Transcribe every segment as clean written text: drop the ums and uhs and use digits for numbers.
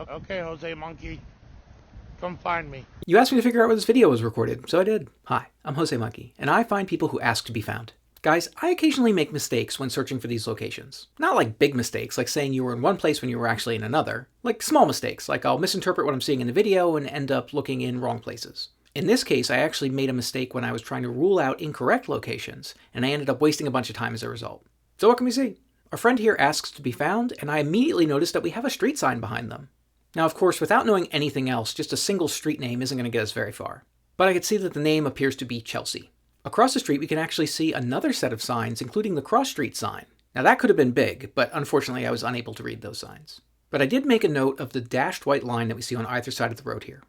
Okay, Jose Monkey, come find me. You asked me to figure out where this video was recorded, so I did. Hi, I'm Jose Monkey, and I find people who ask to be found. Guys, I occasionally make mistakes when searching for these locations. Not like big mistakes, like saying you were in one place when you were actually in another. Like small mistakes, like I'll misinterpret what I'm seeing in the video and end up looking in wrong places. In this case, I actually made a mistake when I was trying to rule out incorrect locations, and I ended up wasting a bunch of time as a result. So what can we see? Our friend here asks to be found, and I immediately noticed that we have a street sign behind them. Now, of course, without knowing anything else, just a single street name isn't going to get us very far. But I could see that the name appears to be Chelsea. Across the street, we can actually see another set of signs, including the cross street sign. Now, that could have been big, but unfortunately, I was unable to read those signs. But I did make a note of the dashed white line that we see on either side of the road here.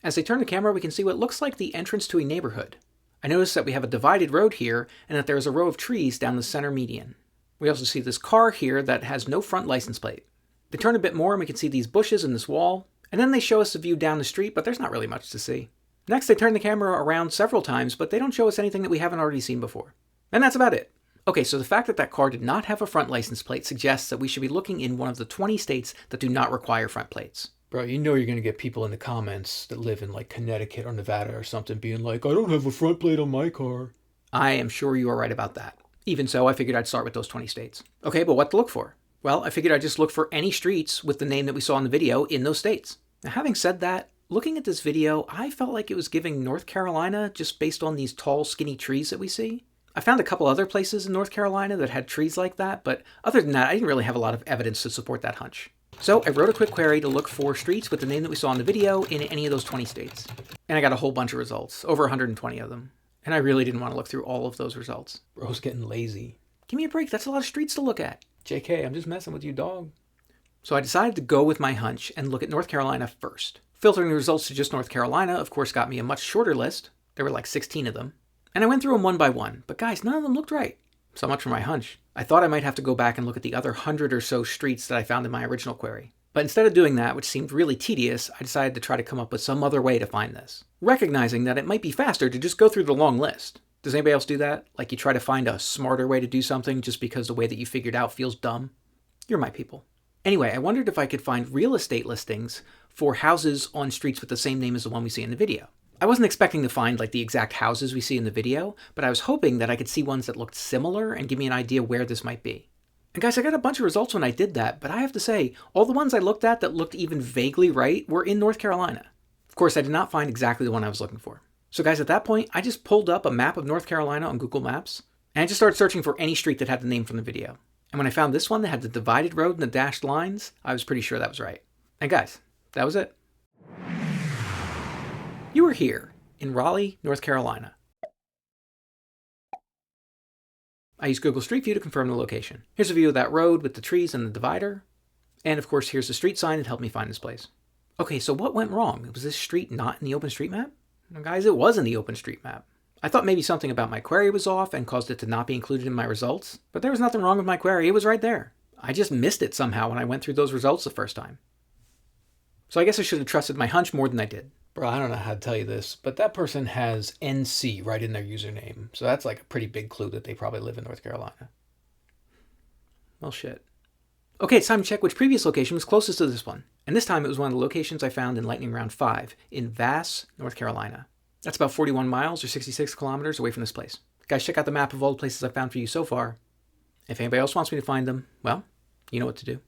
As I turn the camera, we can see what looks like the entrance to a neighborhood. I notice that we have a divided road here, and that there is a row of trees down the center median. We also see this car here that has no front license plate. They turn a bit more and we can see these bushes and this wall, and then they show us a view down the street, but there's not really much to see. Next, they turn the camera around several times, but they don't show us anything that we haven't already seen before. And that's about it. Okay, so the fact that that car did not have a front license plate suggests that we should be looking in one of the 20 states that do not require front plates. Bro, you know you're going to get people in the comments that live in like Connecticut or Nevada or something being like, I don't have a front plate on my car. I am sure you are right about that. Even so, I figured I'd start with those 20 states. Okay, but what to look for? Well, I figured I'd just look for any streets with the name that we saw in the video in those states. Now, having said that, looking at this video, I felt like it was giving North Carolina just based on these tall, skinny trees that we see. I found a couple other places in North Carolina that had trees like that, but other than that, I didn't really have a lot of evidence to support that hunch. So I wrote a quick query to look for streets with the name that we saw in the video in any of those 20 states. And I got a whole bunch of results, over 120 of them. And I really didn't want to look through all of those results. Bro's getting lazy. Give me a break, that's a lot of streets to look at. JK, I'm just messing with you, dog. So I decided to go with my hunch and look at North Carolina first. Filtering the results to just North Carolina, of course, got me a much shorter list. There were like 16 of them. And I went through them one by one, but guys, none of them looked right. So much for my hunch. I thought I might have to go back and look at the other 100 or so streets that I found in my original query. But instead of doing that, which seemed really tedious, I decided to try to come up with some other way to find this. Recognizing that it might be faster to just go through the long list. Does anybody else do that? Like you try to find a smarter way to do something just because the way that you figured out feels dumb? You're my people. Anyway, I wondered if I could find real estate listings for houses on streets with the same name as the one we see in the video. I wasn't expecting to find like the exact houses we see in the video, but I was hoping that I could see ones that looked similar and give me an idea where this might be. And guys, I got a bunch of results when I did that, but I have to say, all the ones I looked at that looked even vaguely right were in North Carolina. Of course, I did not find exactly the one I was looking for. So guys, at that point, I just pulled up a map of North Carolina on Google Maps, and I just started searching for any street that had the name from the video. And when I found this one that had the divided road and the dashed lines, I was pretty sure that was right. And guys, that was it. You were here, in Raleigh, North Carolina. I used Google Street View to confirm the location. Here's a view of that road with the trees and the divider. And of course, here's the street sign that helped me find this place. Okay, so what went wrong? Was this street not in the OpenStreetMap? Well, guys, it was in the OpenStreetMap. I thought maybe something about my query was off and caused it to not be included in my results, but there was nothing wrong with my query. It was right there. I just missed it somehow when I went through those results the first time. So I guess I should have trusted my hunch more than I did. Bro, I don't know how to tell you this, but that person has NC right in their username. So that's like a pretty big clue that they probably live in North Carolina. Well, shit. Okay, it's time to check which previous location was closest to this one. And this time it was one of the locations I found in Lightning Round 5 in Vass, North Carolina. That's about 41 miles or 66 kilometers away from this place. Guys, check out the map of all the places I've found for you so far. If anybody else wants me to find them, well, you know what to do.